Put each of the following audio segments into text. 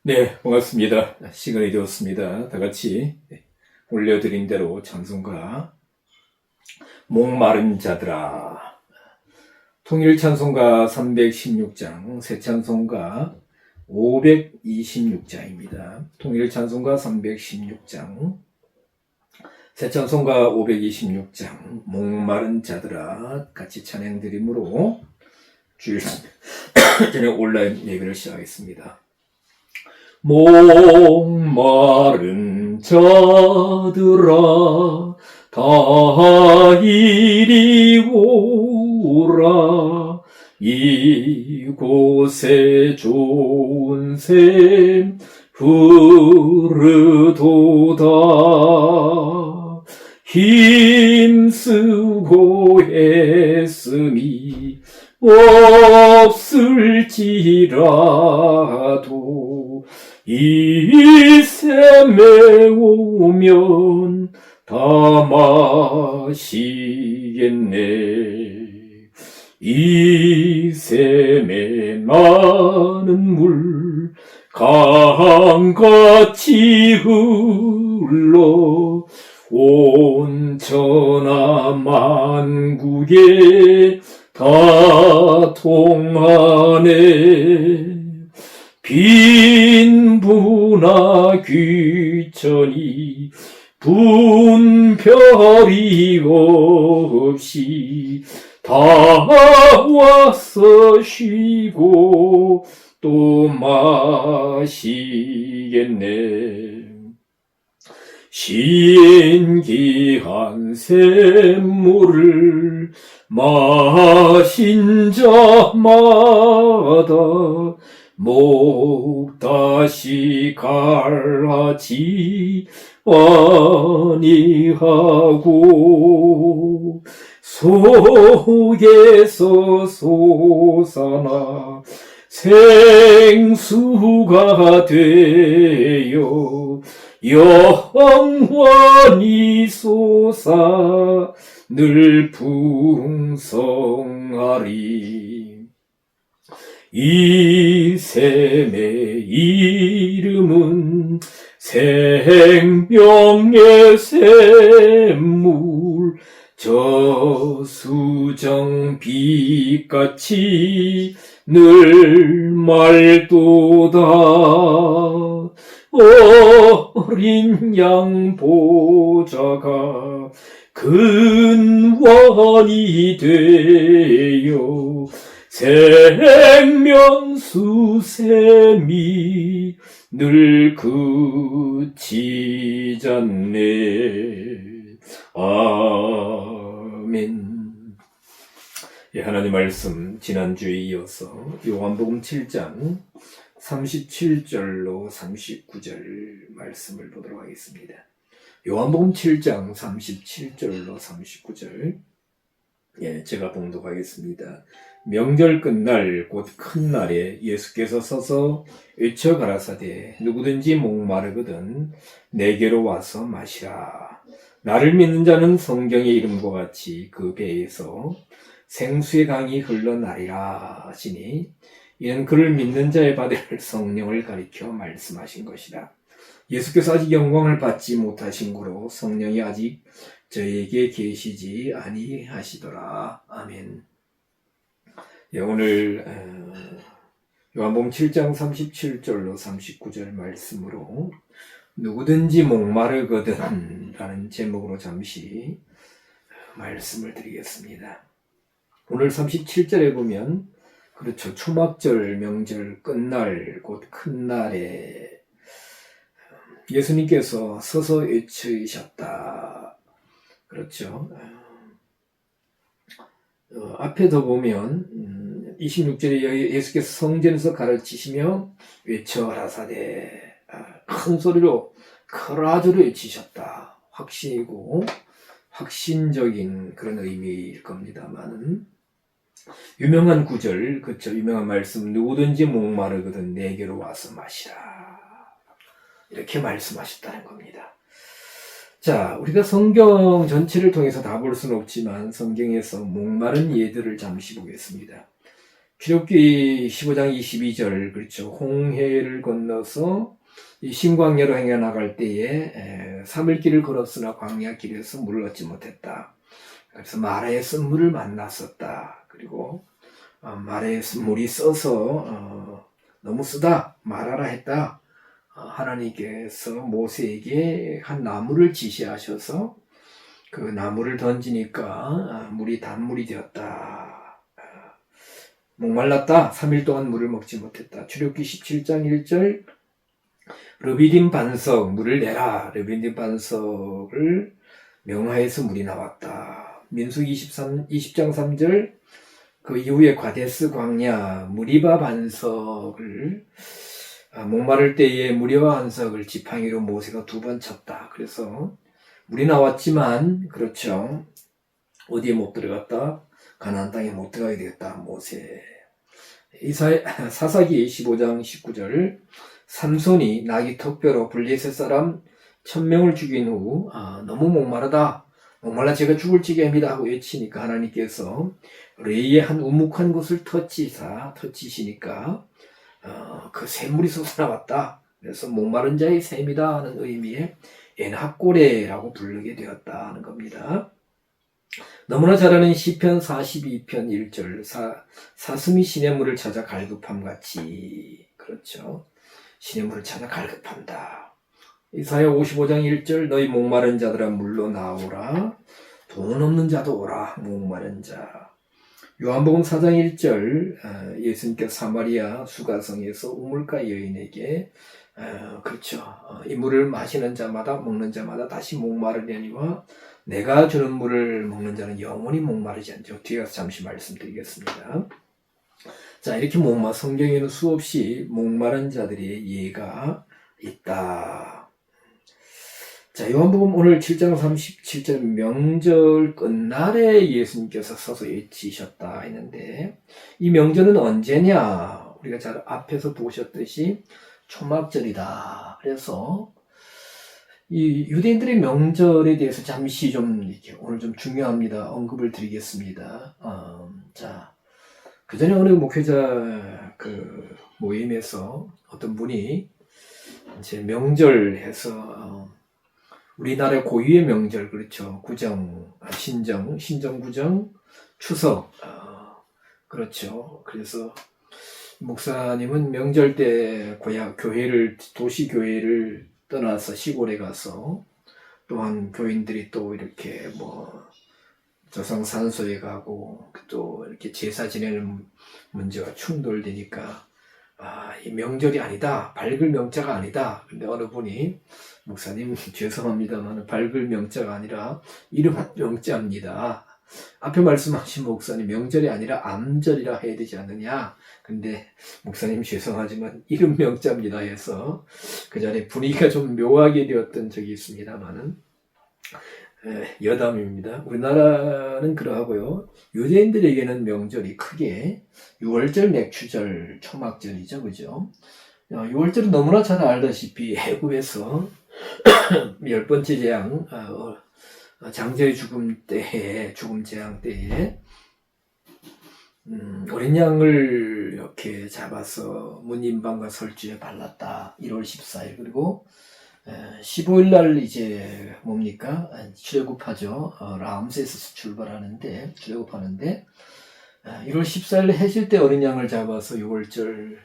네, 반갑습니다. 시간이 되었습니다. 다 같이 올려드린 대로 찬송가 목마른 자들아, 통일 찬송가 316장, 새 찬송가 526장입니다. 통일 찬송가 316장, 새 찬송가 526장, 목마른 자들아 같이 찬양 드림으로 주일 저녁 온라인 예배를 시작하겠습니다. 목마른 자들아 다 이리 오라. 이곳에 좋은 샘 흐르도다. 힘쓰고 애쓰미 없을지라도 이 샘에 오면 다 마시겠네. 이 샘에 많은 물 강같이 흘러 온 천하 만국에 다 통하네. 빈부나 귀천이 분별이 없이 다 와서 쉬고 또 마시겠네. 신기한 샘물을 마신 자마다 목 다시 갈라지 아니하고 속에서 솟아나 생수가 되어 영원히 솟아 늘 풍성하리. 이 샘의 이름은 생명의 샘물, 저수정 빛같이 늘 맑도다. 어린 양 보좌가 근원이 되어 생명수 샘이 늘 그치지 않네. 아멘. 예, 하나님 말씀 지난주에 이어서 요한복음 7장 37절로 39절 말씀을 보도록 하겠습니다. 요한복음 7장 37절로 39절, 예, 제가 봉독하겠습니다. 명절 끝날 곧 큰 날에 예수께서 서서 외쳐 가라사대 누구든지 목마르거든 내게로 와서 마시라. 나를 믿는 자는 성경의 이름과 같이 그 배에서 생수의 강이 흘러나리라 하시니 이는 그를 믿는 자의 받을 성령을 가리켜 말씀하신 것이라. 예수께서 아직 영광을 받지 못하신 고로 성령이 아직 저에게 계시지 아니하시더라. 아멘. 예, 오늘 요한복음 7장 37절로 39절 말씀으로 누구든지 목마르거든 라는 제목으로 잠시 말씀을 드리겠습니다. 오늘 37절에 보면, 그렇죠, 초막절 명절 끝날 곧 큰 날에 예수님께서 서서 외치셨다. 그렇죠. 앞에 더 보면 26절에 예수께서 성전에서 가르치시며 외쳐 가라사대, 큰 소리로 크라주로 외치셨다. 확신이고 확신적인 그런 의미일 겁니다만, 유명한 구절, 그쵸, 유명한 말씀, 누구든지 목마르거든 내게로 와서 마시라, 이렇게 말씀하셨다는 겁니다. 자, 우리가 성경 전체를 통해서 다 볼 수는 없지만 성경에서 목마른 예들을 잠시 보겠습니다. 출애굽기 15장 22절, 그렇죠. 홍해를 건너서 이 신광야로 행해 나갈 때에 3일 길을 걸었으나 광야 길에서 물을 얻지 못했다. 그래서 마라의 쓴물을 만났었다. 그리고 마라의 쓴물이 써서 너무 쓰다 말하라 했다. 하나님께서 모세에게 한 나무를 지시하셔서 그 나무를 던지니까 물이 단물이 되었다. 목말랐다. 3일 동안 물을 먹지 못했다. 출애굽기 17장 1절, 르비딤 반석 물을 내라. 르비딤 반석을 명하여서 물이 나왔다. 민수기 20장 3절, 그 이후에 과데스 광야 무리바 반석을 목마를 때에 무리바 반석을 지팡이로 모세가 2번 쳤다. 그래서 물이 나왔지만, 그렇죠, 어디에 못 들어갔다? 가나안 땅에 못 들어가게 되었다. 모세. 사사기 15장 19절, 삼손이 나귀 턱뼈로 블레셋 사람 1000명을 죽인 후 너무 목마르다. 목말라 제가 죽을 지경입니다 하고 외치니까 하나님께서 레이의 한 우묵한 곳을 터치시니까 그 샘물이 솟아나왔다. 그래서 목마른 자의 샘이다 하는 의미의 엔합고레라고 부르게 되었다 는 겁니다. 너무나 잘 아는 시편 42편 1절, 사슴이 시냇물을 찾아 갈급함 같이, 그렇죠, 시냇물을 찾아 갈급한다. 이사야 55장 1절, 너희 목마른 자들아 물로 나오라. 돈 없는 자도 오라. 목마른 자. 요한복음 4장 1절, 예수님께서 사마리아 수가성에서 우물가 여인에게 그렇죠, 이 물을 마시는 자마다 먹는 자마다 다시 목마르려니와 내가 주는 물을 먹는 자는 영원히 목마르지 않죠. 뒤에 가서 잠시 말씀드리겠습니다. 자, 이렇게 성경에는 수없이 목마른 자들의 예가 있다. 자, 요한복음 오늘 7장 37절, 명절 끝날에 예수님께서 서서 외치셨다 했는데, 이 명절은 언제냐? 우리가 잘 앞에서 보셨듯이 초막절이다. 그래서 이 유대인들의 명절에 대해서 잠시 좀 이렇게 오늘 좀 중요합니다. 언급을 드리겠습니다. 자, 그 전에 어느 목회자 그 모임에서 어떤 분이 이제 명절 해서 우리나라 고유의 명절, 그렇죠, 구정, 신정 구정, 추석, 그렇죠. 그래서 목사님은 명절 때 도시 교회를 떠나서 시골에 가서, 또한 교인들이 또 이렇게 조상산소에 가고 또 이렇게 제사 지내는 문제가 충돌되니까 이 명절이 아니다, 밝을 명자가 아니다. 근데 어느 분이, 목사님 죄송합니다만 밝을 명자가 아니라 이름 명자입니다. 앞에 말씀하신 목사님 명절이 아니라 암절이라 해야 되지 않느냐. 근데 목사님 죄송하지만 이름 명자입니다 해서 그 자리에 분위기가 좀 묘하게 되었던 적이 있습니다만은 여담입니다. 우리나라는 그러하고요. 유대인들에게는 명절이 크게 6월절, 맥추절, 초막절이죠. 그죠? 6월절은 너무나 잘 알다시피 애굽에서 10번째 재앙, 장자의 죽음 재앙 때에 어린 양을 이렇게 잡아서 문인방과 설주에 발랐다. 1월 14일. 그리고 15일 날 이제 출애굽하죠. 라암세스에서 출애굽하는데 1월 14일 해질 때 어린 양을 잡아서 6월절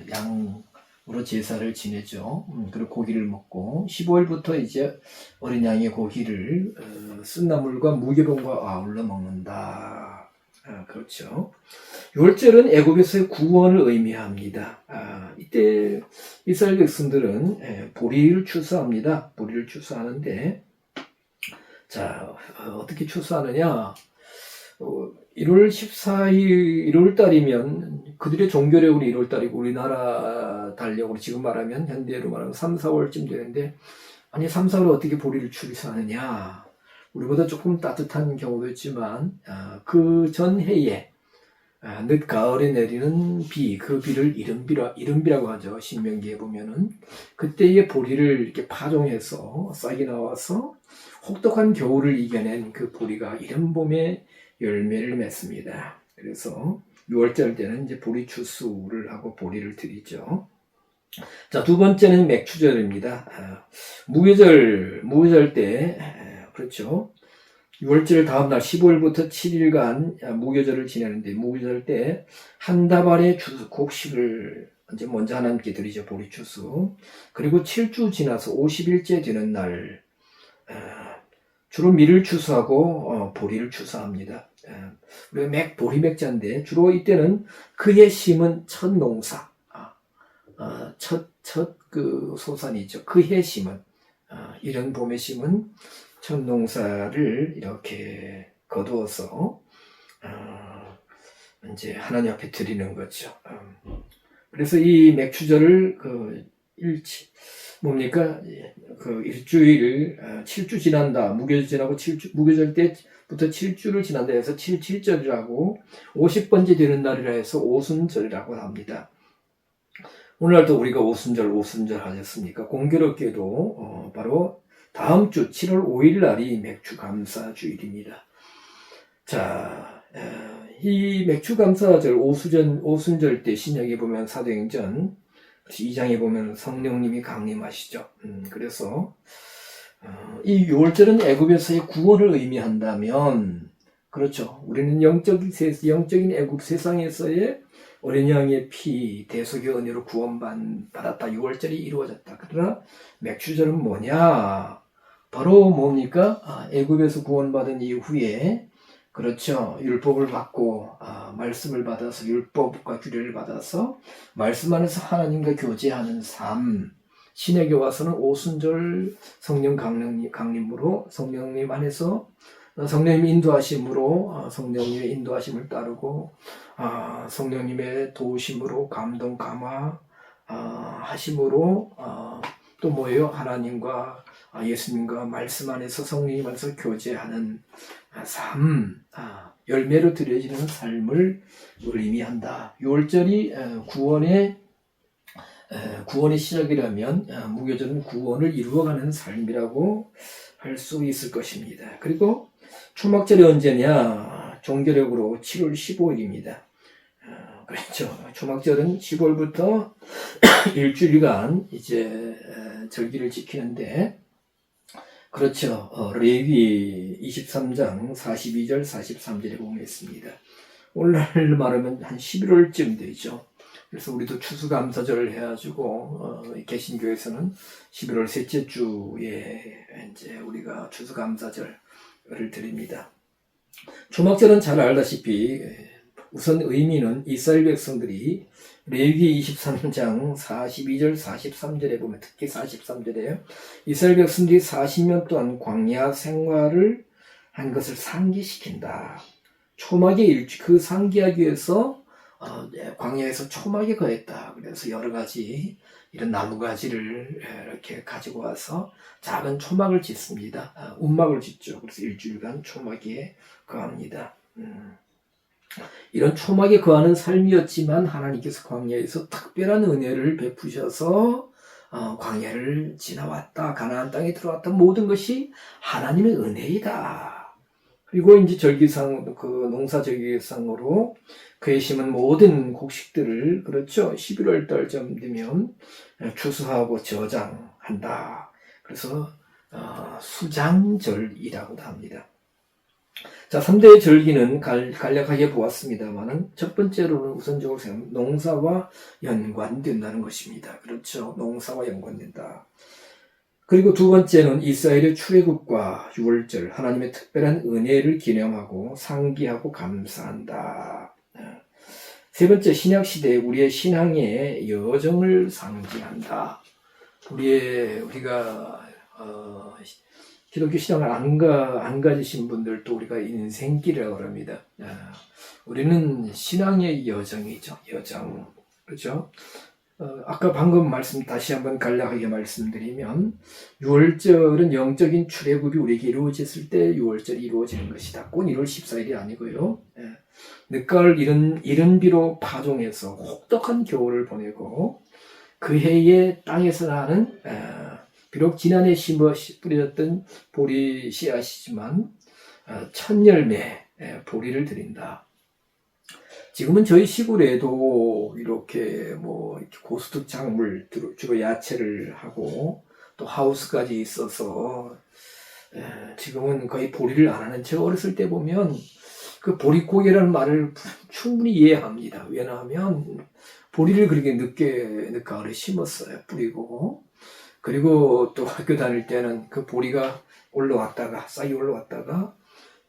양으로 제사를 지내죠. 그리고 고기를 먹고 15일부터 이제 어린 양의 고기를 쓴나물과 무교병과 아울러 먹는다. 그렇죠. 6월절은 애굽에서의 구원을 의미합니다. 이때 이스라엘 백성들은 보리를 추수합니다. 보리를 추수하는데, 자, 어떻게 추수하느냐? 1월 14일, 1월 달이면 그들의 종교력으로 1월 달이고 우리나라 달력으로 지금 말하면 현대로 말하면 3, 4월쯤 되는데, 아니 3, 4월 어떻게 보리를 추수하느냐? 우리보다 조금 따뜻한 경우도 있지만 그 전해에 늦가을에 내리는 비, 그 비를 이른비라고 하죠. 신명기에 보면은 그때의 보리를 이렇게 파종해서 싹이 나와서 혹독한 겨울을 이겨낸 그 보리가 이른 봄에 열매를 맺습니다. 그래서 6월절 때는 이제 보리 추수를 하고 보리를 드리죠. 자, 두 번째는 맥추절입니다. 무교절 때, 그렇죠. 6월절 다음날 15일부터 7일간 무교절을 지내는데, 무교절 때 한 다발의 곡식을 이제 먼저 하나님께 드리죠. 보리추수. 그리고 7주 지나서 50일째 되는 날, 주로 밀을 추수하고 보리를 추수합니다. 우리가 보리맥자인데 주로 이때는 그해 심은 첫 농사, 첫 그 소산이죠. 그해 심은 이런 봄에 심은 첫 농사를 이렇게 거두어서 이제 하나님 앞에 드리는 거죠. 그래서 이 맥추절을 뭡니까? 일주일, 7주 지난다. 무교절 지나고 무교절 때부터 7주를 지난다 해서 7절이라고 50번째 되는 날이라 해서 오순절이라고 합니다. 오늘날도 우리가 오순절 하셨습니까? 공교롭게도, 바로 다음 주 7월 5일 날이 맥추감사주일입니다. 자, 이 맥추감사절 오순절 때 신약에 보면 사도행전 2장에 보면 성령님이 강림하시죠. 그래서 이 6월절은 애굽에서의 구원을 의미한다면, 그렇죠. 우리는 영적인 애굽 세상에서의 어린 양의 피, 대속의 은혜로 구원받았다. 6월절이 이루어졌다. 그러나 맥추절은 뭐냐? 바로 뭡니까? 애굽에서 구원받은 이후에, 그렇죠. 율법을 받고 말씀을 받아서 율법과 규례를 받아서 말씀 안에서 하나님과 교제하는 삶. 신약에 와서는 오순절 성령 강림으로 성령님 안에서 성령님의 인도하심으로 성령님의 인도하심을 따르고 성령님의 도우심으로 감동 감화 하심으로 또 뭐예요? 하나님과 예수님과 말씀 안에서 성령님 안에서 교제하는 삶, 열매로 드려지는 삶을 의미한다. 6월절이 구원의 시작이라면 무교절은 구원을 이루어가는 삶이라고 할 수 있을 것입니다. 그리고 초막절이 언제냐? 종교력으로 7월 15일입니다. 그렇죠. 초막절은 10월부터 일주일간 이제 절기를 지키는데, 그렇죠. 레위기 23장 42절 43절에 보면 있습니다. 오늘날 말하면 한 11월쯤 되죠. 그래서 우리도 추수감사절을 해가지고 개신교에서는 11월 셋째 주에 이제 우리가 추수감사절을 드립니다. 초막절은 잘 알다시피 우선 의미는 이스라엘 백성들이 레위기 23장 42절 43절에 보면, 특히 43절에요. 이스라엘 백성들이 40년 동안 광야 생활을 한 것을 상기시킨다. 초막에 그 상기하기 위해서 광야에서 초막에 거했다. 그래서 여러 가지 이런 나무가지를 이렇게 가지고 와서 작은 초막을 짓습니다. 움막을 짓죠. 그래서 일주일간 초막에 거합니다. 이런 초막에 거하는 삶이었지만 하나님께서 광야에서 특별한 은혜를 베푸셔서 광야를 지나왔다. 가나안 땅에 들어왔다. 모든 것이 하나님의 은혜이다. 그리고 이제 절기상, 농사 절기상으로 그에 심은 모든 곡식들을, 그렇죠. 11월 달쯤 되면 추수하고 저장한다. 그래서 수장절이라고도 합니다. 자, 3대의 절기는 간략하게 보았습니다만은 첫 번째로는 우선적으로 농사와 연관된다는 것입니다. 그렇죠. 농사와 연관된다. 그리고 두 번째는 이스라엘의 출애굽과 6월절, 하나님의 특별한 은혜를 기념하고 상기하고 감사한다. 세 번째, 신약시대에 우리의 신앙의 여정을 상징한다. 우리가 기독교 신앙을 안 가지신 분들도 우리가 인생길이라고 합니다. 우리는 신앙의 여정이죠. 여정. 그렇죠? 아까 방금 다시 한번 간략하게 말씀드리면, 6월절은 영적인 출애굽이 우리에게 이루어졌을 때 6월절이 이루어지는 것이다. 꼭 1월 14일이 아니고요. 늦가을 이른 비로 파종해서 혹독한 겨울을 보내고, 그 해에 땅에서 나는 비록 지난해 뿌려졌던 보리 씨앗이지만 첫 열매 보리를 드린다. 지금은 저희 시골에도 이렇게 뭐 이렇게 고수득 작물 주로 야채를 하고 또 하우스까지 있어서 지금은 거의 보리를 안 하는, 제가 어렸을 때 보면 그 보릿고개라는 말을 충분히 이해합니다. 왜냐하면 보리를 그렇게 늦가을에 심었어요. 뿌리고. 그리고 또 학교 다닐 때는 그 보리가 싹이 올라왔다가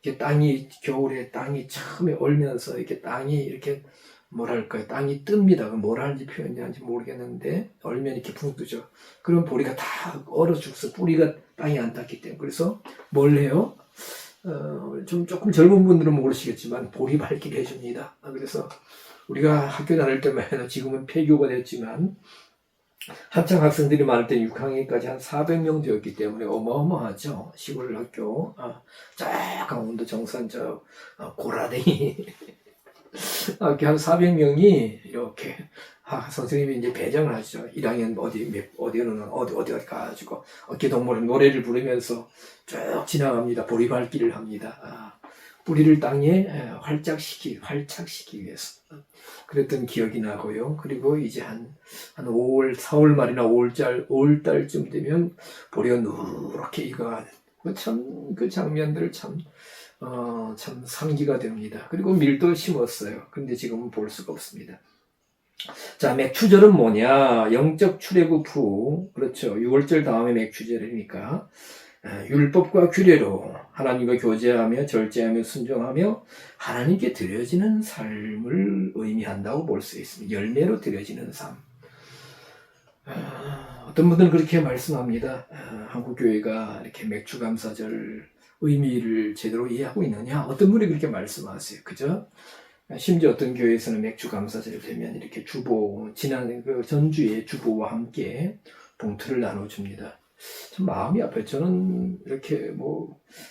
이렇게 겨울에 땅이 처음에 얼면서 이렇게 땅이 이렇게 뭐랄까요, 땅이 뜹니다. 뭐라 하는지 표현하는지 모르겠는데 얼면 이렇게 붕 뜨죠. 그럼 보리가 다 얼어 죽서, 뿌리가 땅에 안 닿기 때문에. 그래서 뭘 해요? 조금 젊은 분들은 모르시겠지만 보리 밝기를 해줍니다. 그래서 우리가 학교 다닐 때만 해도, 지금은 폐교가 됐지만 한창 학생들이 많을 때 6학년까지 한 400명 되었기 때문에 어마어마하죠. 시골 학교. 저 강원도 정선 고라댕이 학교 한 400명이 이렇게 선생님이 이제 배정을 하시죠. 1학년 어디 가가지고 어깨동무를 노래를 부르면서 쭉 지나갑니다. 보리밟기를 합니다. 뿌리를 땅에 활착시키기 위해서 그랬던 기억이 나고요. 그리고 이제 한 4월 말이나 5월달쯤 되면 보리가 누렇게 익어가는 그 장면들 참 상기가 됩니다. 그리고 밀도 심었어요. 근데 지금은 볼 수가 없습니다. 자, 맥추절은 뭐냐? 영적 출애굽 후, 그렇죠. 6월절 다음에 맥추절이니까 율법과 규례로 하나님과 교제하며 절제하며 순종하며 하나님께 드려지는 삶을 의미한다고 볼 수 있습니다. 열매로 드려지는 삶. 어떤 분들은 그렇게 말씀합니다. 한국교회가 이렇게 맥추감사절 의미를 제대로 이해하고 있느냐? 어떤 분이 그렇게 말씀하세요. 그죠? 심지어 어떤 교회에서는 맥추감사절이 되면 이렇게 지난 전주에 주보와 함께 봉투를 나눠줍니다. 참 마음이 아파요. 저는 이렇게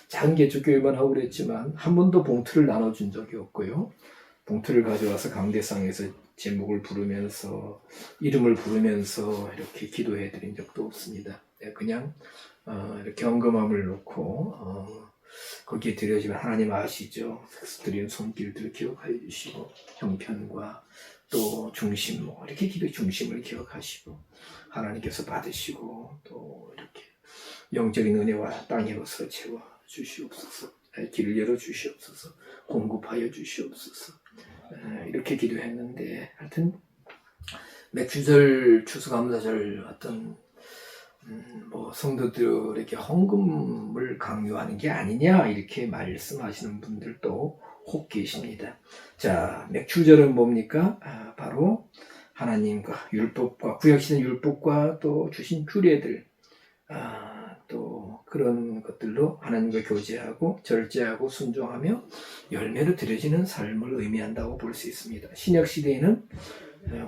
작은 개척교회만 하고 그랬지만 한 번도 봉투를 나눠준 적이 없고요. 봉투를 가져와서 강대상에서 제목을 부르면서 이름을 부르면서 이렇게 기도해 드린 적도 없습니다. 그냥 이렇게 헌금함을 놓고 거기에 드려지면 하나님 아시죠? 드리는 손길들을 기억하여 주시고 형편과 또 중심 이렇게 기도의 중심을 기억하시고 하나님께서 받으시고 또 이렇게 영적인 은혜와 땅으로서 채워 주시옵소서, 길을 열어 주시옵소서, 공급하여 주시옵소서, 이렇게 기도했는데, 하여튼 맥추절, 추수감사절 어떤 성도들에게 헌금을 강요하는 게 아니냐 이렇게 말씀하시는 분들도 혹 계십니다. 자, 맥추절은 뭡니까? 바로 하나님과 율법과 구약시대 율법과 또 주신 규례들, 또 그런 것들로 하나님과 교제하고 절제하고 순종하며 열매로 드려지는 삶을 의미한다고 볼 수 있습니다. 신약시대에는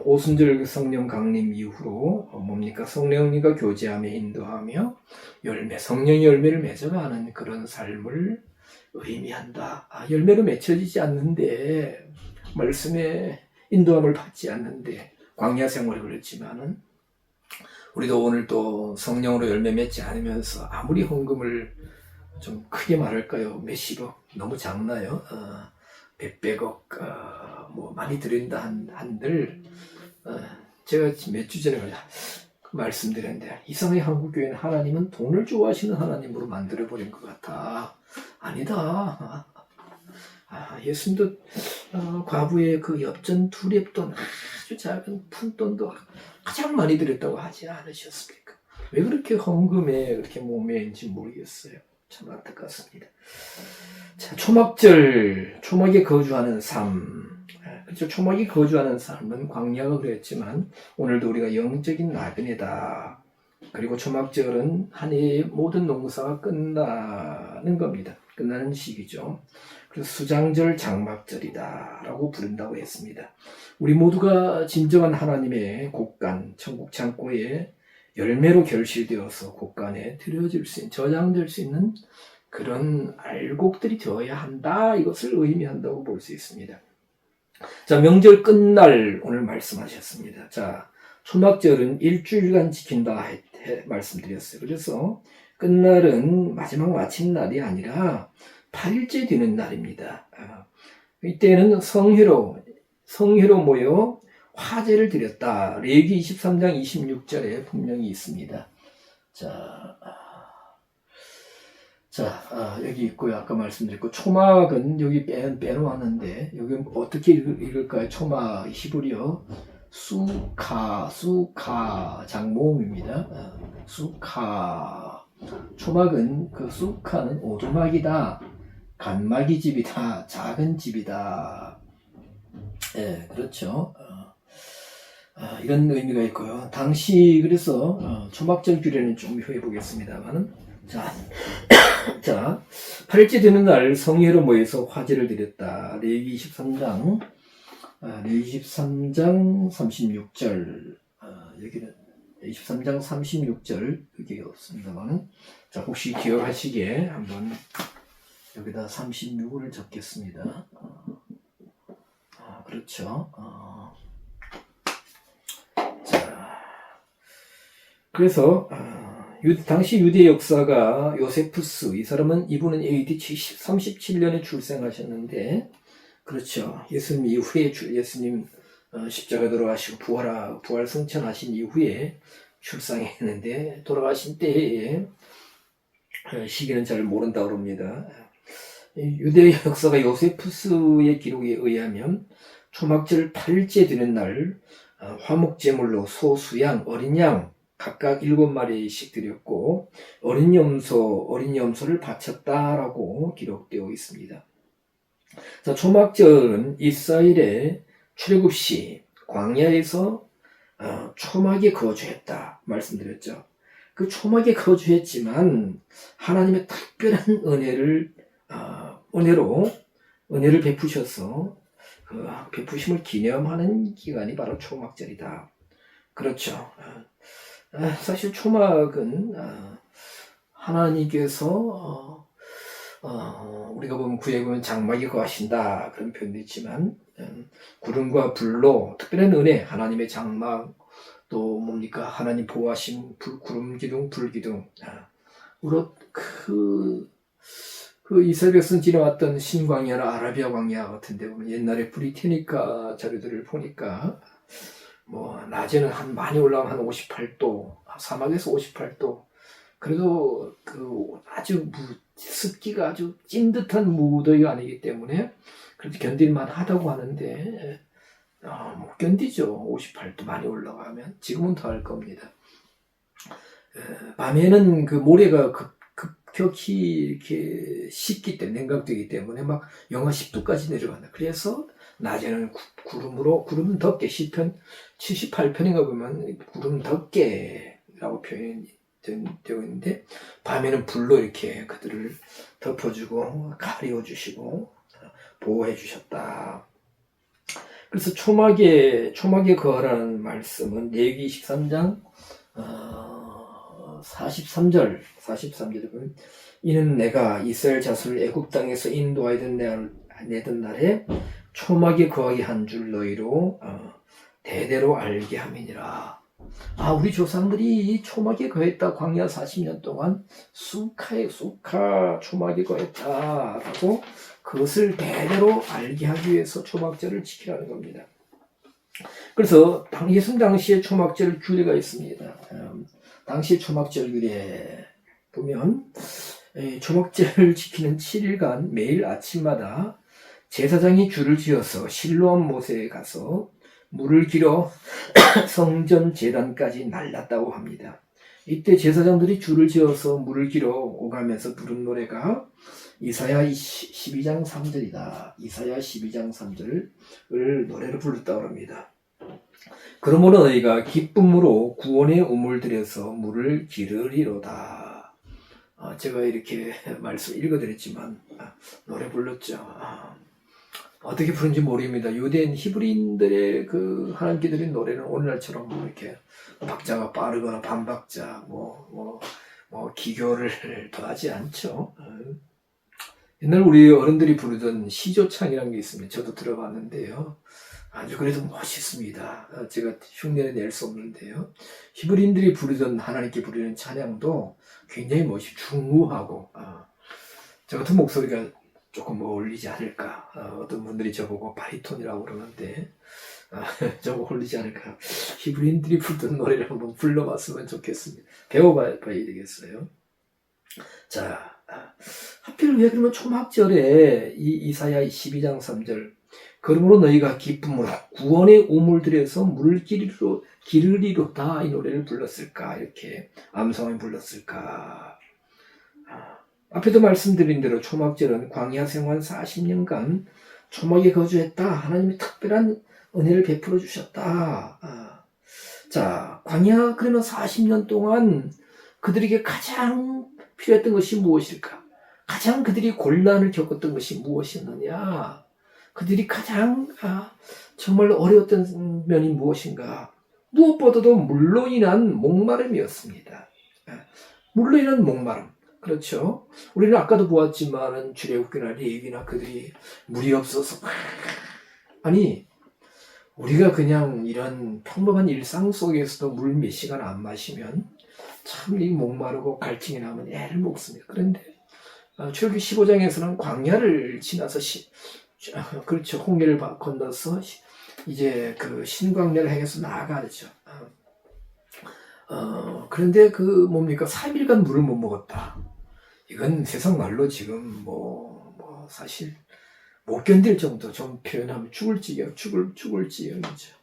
오순절 성령 강림 이후로 뭡니까? 성령님과 교제하며 인도하며 성령의 열매를 맺어가는 그런 삶을 의미한다. 열매로 맺혀지지 않는데, 말씀에 인도함을 받지 않는데, 광야 생활을 그랬지만은 우리도 오늘 또 성령으로 열매 맺지 않으면서 아무리 헌금을 좀 크게 말할까요? 몇십억 너무 작나요? 몇백억 많이 드린다 한들 제가 몇 주 전에 말씀드렸는데, 이상하게 한국교회는 하나님은 돈을 좋아하시는 하나님으로 만들어버린 것 같아. 아니다. 예수님도 과부의 그 엽전 두렙돈, 아주 작은 푼돈도 가장 많이 드렸다고 하지 않으셨습니까? 왜 그렇게 헌금에 그렇게 목매인지 모르겠어요. 참 안타깝습니다. 자, 초막절, 초막에 거주하는 삶. 그렇죠. 초막이 거주하는 삶은 광야가 그랬지만 오늘도 우리가 영적인 나그네다. 그리고 초막절은 한 해의 모든 농사가 끝나는 겁니다. 끝나는 시기죠. 그래서 수장절, 장막절이다 라고 부른다고 했습니다. 우리 모두가 진정한 하나님의 곳간, 천국 창고에 열매로 결실되어서 곳간에 드려질 수 있는, 저장될 수 있는 그런 알곡들이 되어야 한다, 이것을 의미한다고 볼 수 있습니다. 자, 명절 끝날 오늘 말씀하셨습니다. 자, 초막절은 일주일간 지킨다 말씀드렸어요. 그래서 끝날은 마지막 마침날이 아니라 8일째 되는 날입니다. 이때는 성회로 모여 화제를 드렸다. 레위기 23장 26절에 분명히 있습니다. 여기 있고요. 아까 말씀드렸고, 초막은 여기 빼놓았는데, 여기 어떻게 읽을까요? 초막, 히브리어, 수카 장모음입니다. 수카. 초막은, 그 수카는 오두막이다, 간막이 집이다, 작은 집이다. 예, 그렇죠. 이런 의미가 있고요. 당시, 그래서, 초막절 규례는 좀 해보겠습니다만은, 자, 8일째 되는 날 성회로 모여서 화제를 드렸다. 레위기 23장 36절, 여기는 23장 36절, 여기 없습니다만, 자, 혹시 기억하시기에 한번 여기다 36을 적겠습니다. 그렇죠. 자, 그래서, 당시 유대 역사가 요세푸스, 이분은 AD 37년에 출생하셨는데, 그렇죠. 예수님 이후에 예수님 십자가 돌아가시고 부활 승천하신 이후에 출생했는데, 돌아가신 때에 시기는 잘 모른다고 합니다. 유대 역사가 요세푸스의 기록에 의하면 초막절 8일째 되는 날 화목제물로 소, 수양, 어린 양 각각 7마리씩 드렸고 어린 염소를 바쳤다라고 기록되어 있습니다. 자, 초막절은 이스라엘의 출애굽 시 광야에서 초막에 거주했다 말씀드렸죠. 그 초막에 거주했지만 하나님의 특별한 은혜를 베푸셔서 그 베푸심을 기념하는 기간이 바로 초막절이다. 그렇죠. 사실 초막은 하나님께서 우리가 보면 구약에 보면 장막에 거하신다 그런 표현도 있지만 구름과 불로 특별한 은혜, 하나님의 장막, 또 뭡니까 하나님 보호하신 구름 기둥, 불 기둥, 그 이스라엘 백성 지나왔던 신광야나 아라비아 광야 같은데 보면 옛날에 브리테니카 자료들을 보니까 낮에는 많이 올라가면 한 58도, 사막에서 58도. 그래도 아주 습기가 아주 찐 듯한 무더위가 아니기 때문에 그래도 견딜만 하다고 하는데, 못 견디죠. 58도 많이 올라가면. 지금은 더 할 겁니다. 밤에는 그 모래가 급격히 이렇게 식기 때문에, 냉각되기 때문에 막 영하 10도까지 내려간다. 그래서 낮에는 구름은 덮개, 시편 78편인가 보면 구름 덮개라고 표현이 되고 있는데, 밤에는 불로 이렇게 그들을 덮어주고 가려주시고 보호해 주셨다. 그래서 초막에 거하라는 말씀은 레위기 23장 43절에 보면, 이는 내가 이스라엘 자손을 애굽 땅에서 인도하여 내던 날에 초막에 거하게 한 줄 너희로 대대로 알게 함이니라. 우리 조상들이 초막에 거했다. 광야 40년 동안 수카 초막에 거했다라고 그것을 대대로 알게 하기 위해서 초막절을 지키라는 겁니다. 그래서 예수님 당시에 초막절 규례가 있습니다. 당시 초막절 규례 보면 초막절을 지키는 7일간 매일 아침마다 제사장이 줄을 지어서 실로암 못에 가서 물을 길어 성전 제단까지 날랐다고 합니다. 이때 제사장들이 줄을 지어서 물을 길어 오가면서 부른 노래가 이사야 12장 3절이다. 이사야 12장 3절을 노래로 불렀다고 합니다. 그러므로 너희가 기쁨으로 구원의 우물 들여서 물을 기르리로다. 제가 이렇게 말씀 읽어드렸지만 노래 불렀죠. 어떻게 부른지 모릅니다. 유대인 히브리인들의 그 하나님께 드린 노래는 오늘날처럼 이렇게 박자가 빠르거나 반박자, 기교를 더하지 않죠. 옛날 우리 어른들이 부르던 시조창이라는 게 있습니다. 저도 들어봤는데요. 아주 그래도 멋있습니다. 제가 흉내를 낼 수 없는데요. 히브리인들이 부르던, 하나님께 부르는 찬양도 굉장히 중후하고, 저 같은 목소리가 조금 어울리지 않을까. 어떤 분들이 저보고 바리톤이라고 그러는데 좀 어울리지 않을까. 히브리인들이 부르던 노래를 한번 불러봤으면 좋겠습니다. 배워봐야 되겠어요. 자, 하필 왜 그러면 초막절에 이 이사야 12장 3절 그러므로 너희가 기쁨으로 구원의 우물들에서 물을 기르리로다 이 노래를 불렀을까 이렇게 암송을 불렀을까. 앞에도 말씀드린 대로 초막절은 광야 생활 40년간 초막에 거주했다. 하나님이 특별한 은혜를 베풀어 주셨다. 자, 광야 그러면 40년 동안 그들에게 가장 필요했던 것이 무엇일까? 가장 그들이 곤란을 겪었던 것이 무엇이었느냐? 그들이 가장 정말 어려웠던 면이 무엇인가? 무엇보다도 물로 인한 목마름이었습니다. 물로 인한 목마름. 그렇죠. 우리는 아까도 보았지만은 출애굽기나 레위기나 그들이 물이 없어서 아니 우리가 그냥 이런 평범한 일상 속에서도 물 몇 시간 안 마시면 참 이 목마르고 갈증이 나면 애를 먹습니다. 그런데 출애굽기 15장에서는 광야를 지나서 그렇죠. 홍해를 건너서 이제 그 신광야를 향해서 나아가죠. 그런데 그 뭡니까 3일간 물을 못 먹었다. 이건 세상 말로 지금 뭐 사실 못 견딜 정도 좀 표현하면 죽을 지경이죠.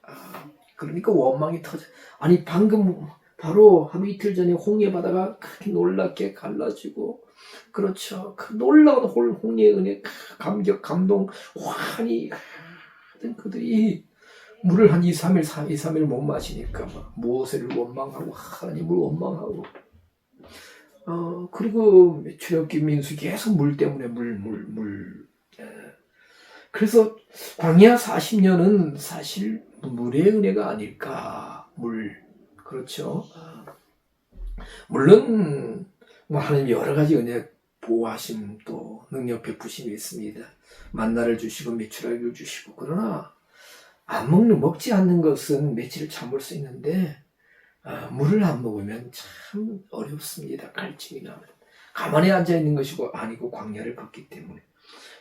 그러니까 원망이 터져. 아니 방금 바로 하루 이틀 전에 홍해 바다가 그렇게 놀랍게 갈라지고 그렇죠. 그 놀라운 홍해의 은혜, 감격, 감동, 환히 하던 그들이 물을 한 2, 3일 못 마시니까 막 모세를 원망하고 하나님을 원망하고 그리고 출애굽기 민수기 계속 물 때문에 물. 그래서 광야 40년은 사실 물의 은혜가 아닐까. 그렇죠. 물론 뭐 하나님 여러 가지 은혜 보호하심 또 능력 베푸심이 있습니다. 만나를 주시고 메추라기를 주시고 그러나 먹지 않는 것은 며칠을 참을 수 있는데 물을 안 먹으면 참 어렵습니다. 갈증이 나면 가만히 앉아 있는 것이고 아니고 광야를 걷기 때문에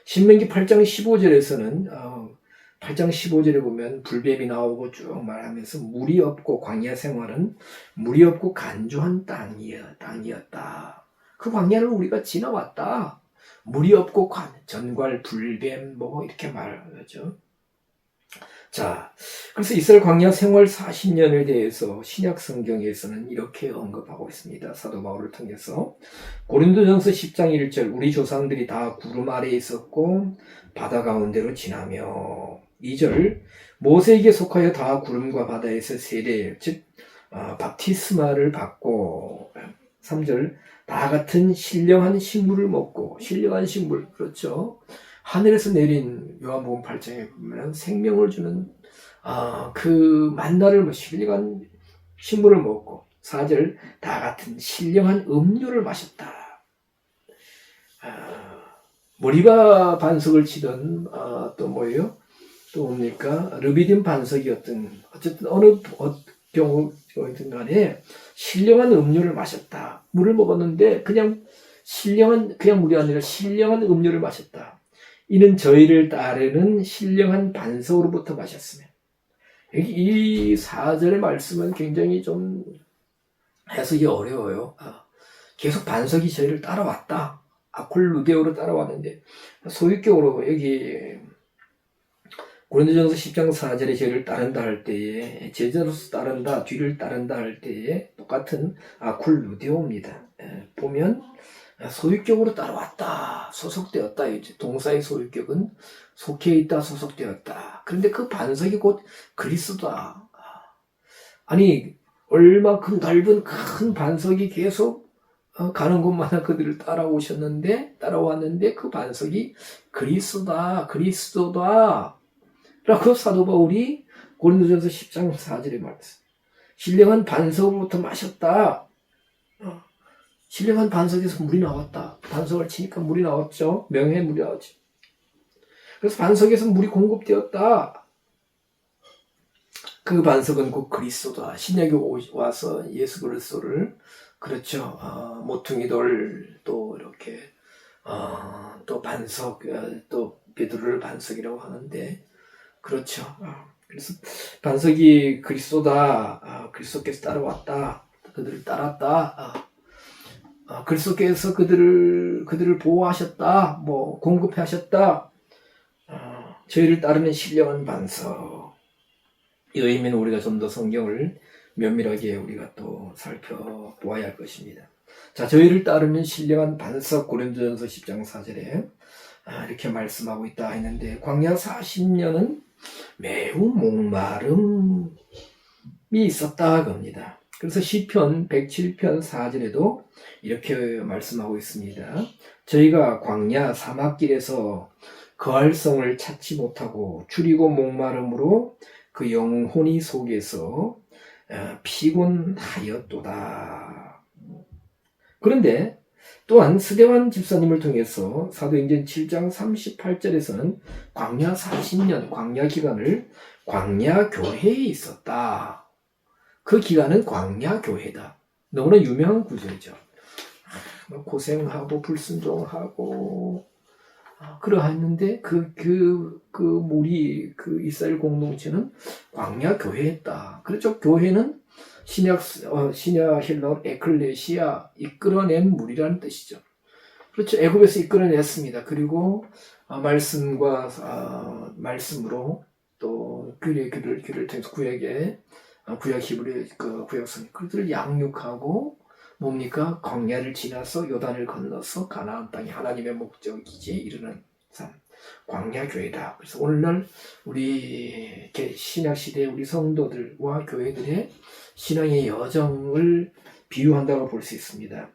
신명기 8장 15절에서는 8장 15절에 보면 불뱀이 나오고 쭉 말하면서 물이 없고 광야 생활은 물이 없고 간조한 땅이었다. 그 광야를 우리가 지나왔다. 물이 없고 전갈, 불뱀 뭐 이렇게 말하죠. 자, 그래서 이스라엘 광야 생활 40년에 대해서 신약 성경에서는 이렇게 언급하고 있습니다. 사도 바울을 통해서 고린도전서 10장 1절 우리 조상들이 다 구름 아래에 있었고 바다 가운데로 지나며 2절 모세에게 속하여 다 구름과 바다에서 세례 즉 밥티스마를 받고 3절 다 같은 신령한 식물을 먹고 신령한 식물 그렇죠. 하늘에서 내린 요한복음 8장에 보면 생명을 주는 그 만나를 신령한 식물을 먹고 4절 다 같은 신령한 음료를 마셨다. 모리바 반석을 치던 또 뭐예요? 또 뭡니까? 르비딤 반석이었던 어쨌든 어느 경우든 간에 신령한 음료를 마셨다. 물을 먹었는데 그냥 물이 아니라 신령한 음료를 마셨다. 이는 저희를 따르는 신령한 반석으로부터 마셨으며 이 4절의 말씀은 굉장히 좀 해석이 어려워요. 계속 반석이 저희를 따라왔다. 아콜루데오로 따라왔는데 소유격으로 여기 고린도전서 10장 4절에 저희를 따른다 할 때에 제자로서 따른다, 뒤를 따른다 할 때에 똑같은 아콜루데오입니다. 보면 소유격으로 따라왔다, 소속되었다. 이제 동사의 소유격은 속해 있다, 소속되었다. 그런데 그 반석이 곧 그리스도다. 아니 얼마큼 넓은 큰 반석이 계속 가는 곳마다 그들을 따라왔는데 그 반석이 그리스도다. 라고 사도 바울이 고린도전서 10장 4절에 말했어요. 신령한 반석으로부터 마셨다. 신령한 반석에서 물이 나왔다. 반석을 치니까 물이 나왔죠. 명해 물이 나왔죠. 그래서 반석에서 물이 공급되었다. 그 반석은 곧 그리스도다. 신약에 와서 예수 그리스도를 그렇죠. 모퉁이 돌 또 이렇게 또 반석, 또 베드로를 반석이라고 하는데, 그렇죠. 그래서 반석이 그리스도다. 그리스도께서 따라왔다. 그들을 따랐다. 그리스도께서 그들을 보호하셨다. 뭐 공급해 하셨다. 저희를 따르는 신령한 반석. 이 의미는 우리가 좀 더 성경을 면밀하게 우리가 또 살펴보아야 할 것입니다. 자, 저희를 따르는 신령한 반석, 고린도전서 10장 4절에 이렇게 말씀하고 있다 했는데, 광야 40년은 매우 목마름이 있었다 겁니다. 그래서 시편 107편 4절에도 이렇게 말씀하고 있습니다. 저희가 광야 사막길에서 거할 성을 찾지 못하고 줄이고 목마름으로 그 영혼이 속에서 피곤하였도다. 그런데 또한 스데완 집사님을 통해서 사도행전 7장 38절에서는 광야 40년, 광야 기간을 광야 교회에 있었다. 그 기간은 광야 교회다. 너무나 유명한 구절이죠. 고생하고 불순종하고 그러했는데 그 무리 그 이스라엘 공동체는 광야 교회였다. 그렇죠. 교회는 신약 헬라어 에클레시아, 이끌어낸 무리라는 뜻이죠. 그렇죠. 애굽에서 이끌어냈습니다. 그리고 말씀으로 또 귀를 통해서 구약 히브리 구약성 그들을 양육하고 뭡니까? 광야를 지나서 요단을 건너서 가나안 땅이 하나님의 목적이지 이르는 삶. 광야 교회다. 그래서 오늘날 우리 신약 시대 우리 성도들과 교회들의 신앙의 여정을 비유한다고 볼 수 있습니다.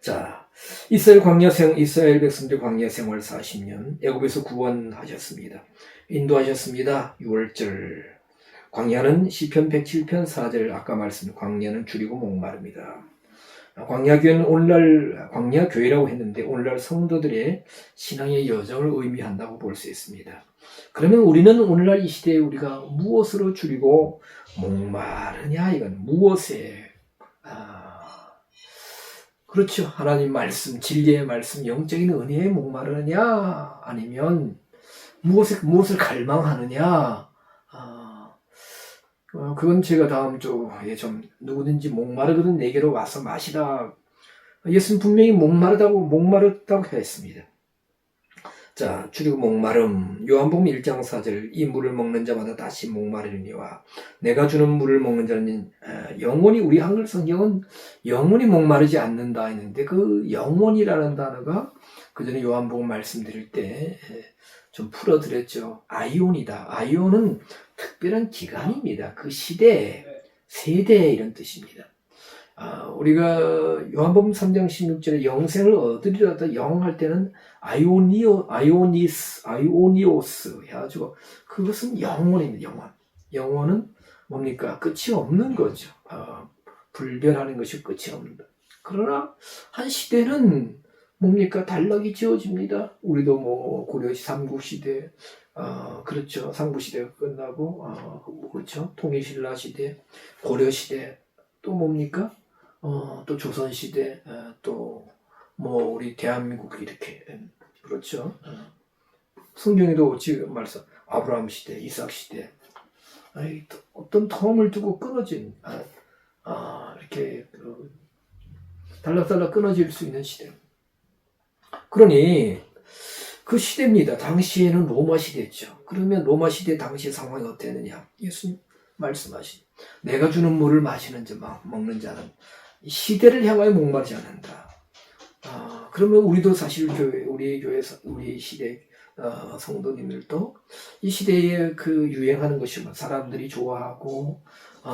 자, 이스라엘 백성들 광야 생활 40년, 애굽에서 구원하셨습니다. 인도하셨습니다. 6월절. 광야는 시편 107편 4절 아까 말씀드린 광야는 줄이고 목마릅니다. 광야교회는 오늘날 광야교회라고 했는데 오늘날 성도들의 신앙의 여정을 의미한다고 볼 수 있습니다. 그러면 우리는 오늘날 이 시대에 우리가 무엇으로 줄이고 목마르냐? 이건 무엇에 그렇죠. 하나님 말씀, 진리의 말씀, 영적인 은혜에 목마르냐? 아니면 무엇을 갈망하느냐? 그건 제가 다음 주에 좀 누구든지 목마르거든 내게로 와서 마시라. 예수는 분명히 목마르다고 했습니다. 자, 줄이고 목마름. 요한복음 1장 4절 이 물을 먹는 자마다 다시 목마르리니와 내가 주는 물을 먹는 자는 영원히 우리 한글 성경은 영원히 목마르지 않는다 했는데 그 영원이라는 단어가 그 전에 요한복음 말씀드릴 때 좀 풀어드렸죠. 아이온이다. 아이온은 특별한 기간입니다. 그 시대, 세대 이런 뜻입니다. 우리가 요한복음 3장 16절에 영생을 얻으리라 영할 때는 아이오니오스 해가지고 그것은 영원입니다. 영원은 뭡니까? 끝이 없는 거죠. 불변하는 것이 끝이 없는 것. 그러나 한 시대는 뭡니까? 단락이 지어집니다. 우리도 뭐 고려시 삼국시대 그렇죠. 삼국시대가 끝나고 그렇죠. 통일신라 시대, 고려시대 또 뭡니까? 또 조선시대, 또 뭐 우리 대한민국 이렇게 그렇죠. 성경에도 지금 말씀 아브라함 시대, 이삭 시대, 어떤 텀을 두고 끊어진 이렇게 달락달락 끊어질 수 있는 시대. 그러니 그 시대입니다. 당시에는 로마 시대였죠. 그러면 로마 시대 당시 상황이 어땠느냐? 예수님 말씀하신 내가 주는 물을 마시는 자, 먹는 자는 시대를 향하여 목마르지 않는다. 그러면 우리도 사실 우리 교회에서 우리 시대 성도님들도 이 시대에 그 유행하는 것이 뭐 사람들이 좋아하고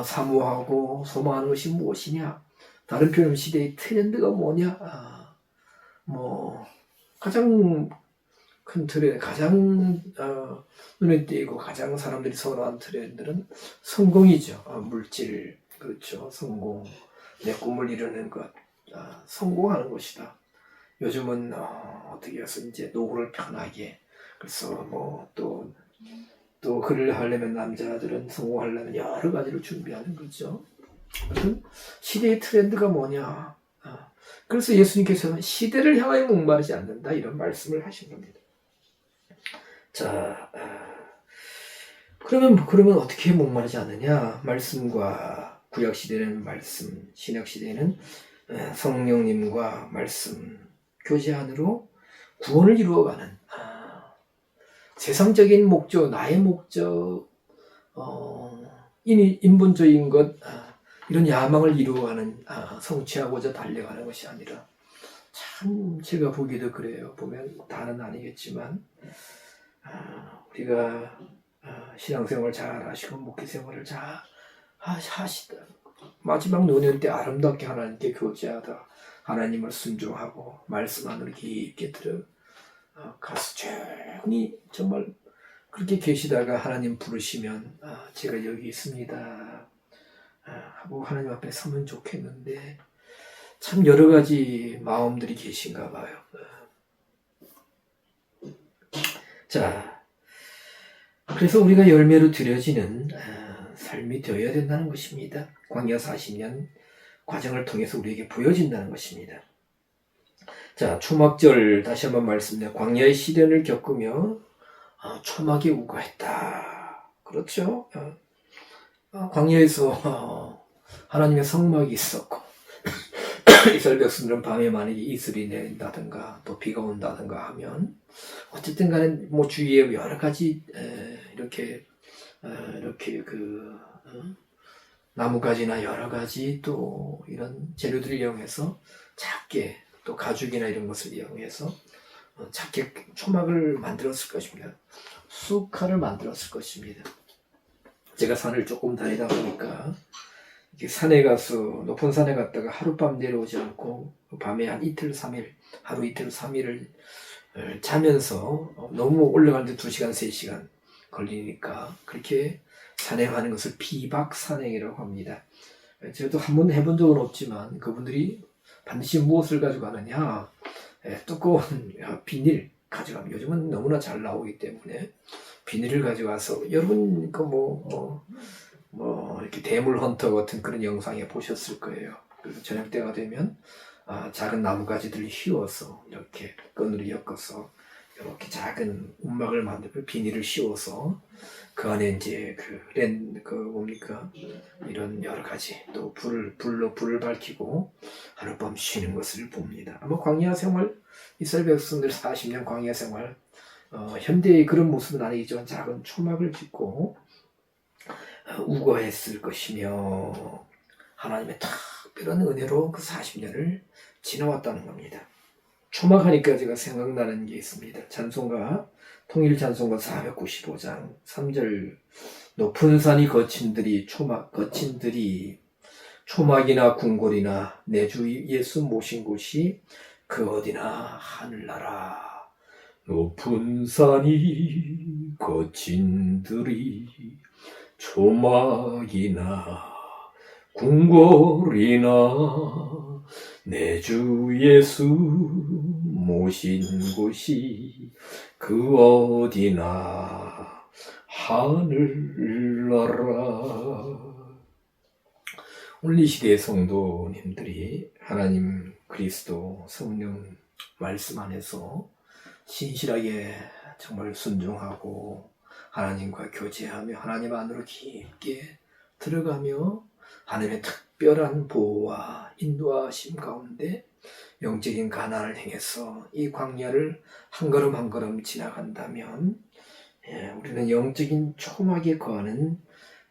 사모하고 소망하는 것이 무엇이냐? 다른 표현 시대의 트렌드가 뭐냐? 뭐 가장 큰 트렌드, 가장 눈에 띄고 가장 사람들이 선호한 트렌드는 성공이죠. 물질, 그렇죠. 성공, 내 꿈을 이루는 것, 성공하는 것이다. 요즘은 어떻게 해서 이제 노후를 편하게, 그래서 뭐 또 글을 하려면 남자들은 성공하려면 여러 가지로 준비하는 거죠. 시대의 트렌드가 뭐냐? 그래서 예수님께서는 시대를 향하여 목마르지 않는다 이런 말씀을 하신 겁니다. 자, 그러면 어떻게 목마르지 않느냐? 말씀과 구약 시대는 말씀, 신약 시대는 성령님과 말씀 교제안으로 구원을 이루어가는 세상적인 목적, 나의 목적, 인본적인 것, 이런 야망을 이루어가는 성취하고자 달려가는 것이 아니라 참 제가 보기에도 그래요. 보면 다는 아니겠지만 우리가 신앙생활 잘 하시고 목회생활을 잘 하시다 마지막 노년 때 아름답게 하나님께 교제하다 하나님을 순종하고 말씀 안으로 깊게 들어가서 조용히 정말 그렇게 계시다가 하나님 부르시면 제가 여기 있습니다 하고 하나님 앞에 서면 좋겠는데 참 여러 가지 마음들이 계신가 봐요. 자, 그래서 우리가 열매로 드려지는 삶이 되어야 된다는 것입니다. 광야 40년 과정을 통해서 우리에게 보여진다는 것입니다. 자, 초막절 다시 한번 말씀드려 광야의 시련을 겪으며 초막이 우거했다. 그렇죠? 광야에서 하나님의 성막이 있었고 이스라엘 백성들은 밤에 만약에 이슬이 내린다든가 또 비가 온다든가 하면 어쨌든 간에 뭐 주위에 여러 가지 이렇게 나뭇가지나 여러 가지 또 이런 재료들을 이용해서 작게 또 가죽이나 이런 것을 이용해서 작게 초막을 만들었을 것입니다. 수칼을 만들었을 것입니다. 제가 산을 조금 다니다 보니까 산에 가서 높은 산에 갔다가 하룻밤 내려오지 않고 밤에 한 이틀 3일 하루 이틀 3일을 자면서 너무 올라가는데 2시간 3시간 걸리니까 그렇게 산행하는 것을 비박산행이라고 합니다. 저도 한번 해본 적은 없지만 그분들이 반드시 무엇을 가지고 가느냐 두꺼운 비닐 가져가면 요즘은 너무나 잘 나오기 때문에 비닐을 가져가서 여러분 이렇게 대물 헌터 같은 그런 영상에 보셨을 거예요. 그래서 저녁 때가 되면 작은 나뭇가지들을 휘어서 이렇게 끈으로 엮어서 이렇게 작은 움막을 만들고 비닐을 씌워서 그 안에 이제 이런 여러 가지 또 불을 밝히고 하룻밤 쉬는 것을 봅니다. 아마 광야 생활 이스라엘 백성들 40년 광야 생활 현대의 그런 모습은 아니지만 작은 초막을 짓고 우거했을 것이며 하나님의 특별한 은혜로 그 40년을 지나왔다는 겁니다. 초막하니까 제가 생각나는 게 있습니다. 찬송가 통일 찬송가 495장 3절 높은 산이 거친들이 초막이나 궁궐이나 내 주 예수 모신 곳이 그 어디나 하늘나라 높은 산이 거친들이 초막이나 궁궐이나 내 주 예수 모신 곳이 그 어디나 하늘나라. 오늘 이 시대의 성도님들이 하나님 그리스도 성령 말씀 안에서 신실하게 정말 순종하고 하나님과 교제하며 하나님 안으로 깊게 들어가며 하나님의 특별한 보호와 인도하심 가운데 영적인 가난을 행해서 이 광야를 한 걸음 한 걸음 지나간다면 우리는 영적인 초막에 거하는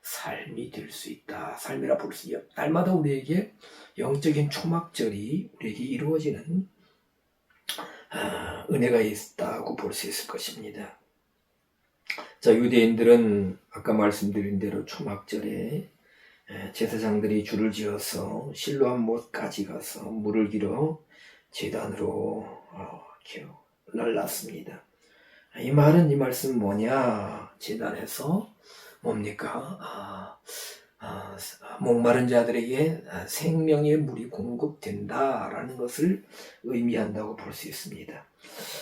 삶이 될 수 있다. 삶이라 볼 수 있다. 날마다 우리에게 영적인 초막절이 우리에게 이루어지는 은혜가 있다고 볼 수 있을 것입니다. 자, 유대인들은 아까 말씀드린 대로 초막절에 제사장들이 줄을 지어서 실로암 못까지 가서 물을 길어 제단으로 이렇게 날랐습니다. 이 말은 이 말씀 뭐냐? 제단에서 뭡니까? 목마른 자들에게 생명의 물이 공급된다라는 것을 의미한다고 볼 수 있습니다.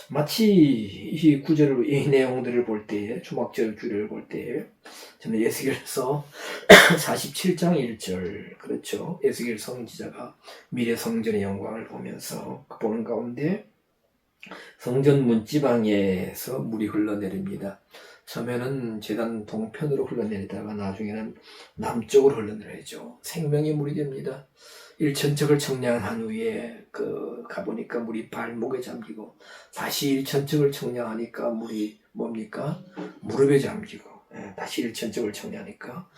마치 이 구절을, 이 내용들을 볼 때에, 초막절 규례를 볼 때에, 저는 에스겔서 47장 1절, 그렇죠. 에스겔 선지자가 미래 성전의 영광을 보면서 보는 가운데 성전 문지방에서 물이 흘러내립니다. 처음에는 제단 동편으로 흘러내리다가 나중에는 남쪽으로 흘러내리죠. 생명의 물이 됩니다. 일천척을 청량한 후에 가보니까 물이 발목에 잠기고, 다시 일천척을 청량하니까 물이 뭡니까? 무릎에 잠기고, 다시 일천척을 청량하니까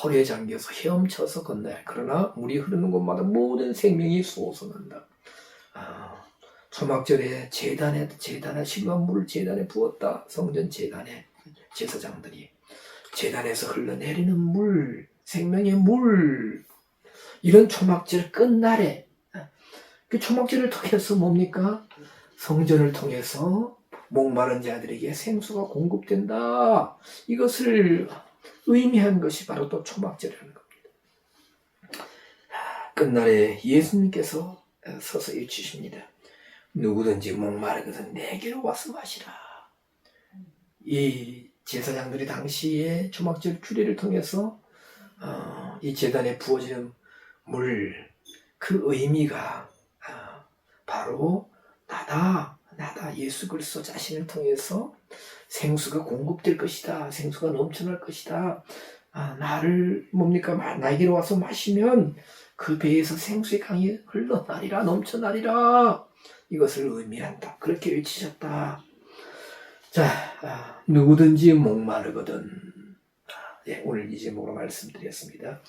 허리에 잠겨서 헤엄쳐서 건너야 해. 그러나 물이 흐르는 곳마다 모든 생명이 솟아난다. 초막절에 제단에 신과 물을 제단에 부었다. 성전 제단에 제사장들이 제단에서 흘러내리는 물, 생명의 물, 이런 초막절 끝날에 그 초막절을 통해서 뭡니까? 성전을 통해서 목마른 자들에게 생수가 공급된다. 이것을 의미한 것이 바로 또 초막절이라는 겁니다. 끝날에 예수님께서 서서 외치십니다. 누구든지 목마르거든 내게로 와서 마시라. 이 제사장들이 당시에 초막절 규례를 통해서 이 제단에 부어지는 물, 그 의미가 바로 나다 예수 그리스도 자신을 통해서 생수가 공급될 것이다. 생수가 넘쳐날 것이다. 나를 뭡니까? 나에게로 와서 마시면 그 배에서 생수의 강이 흘러나리라, 넘쳐나리라. 이것을 의미한다. 그렇게 외치셨다. 자, 누구든지 목마르거든. 오늘 이 제목으로 말씀드렸습니다.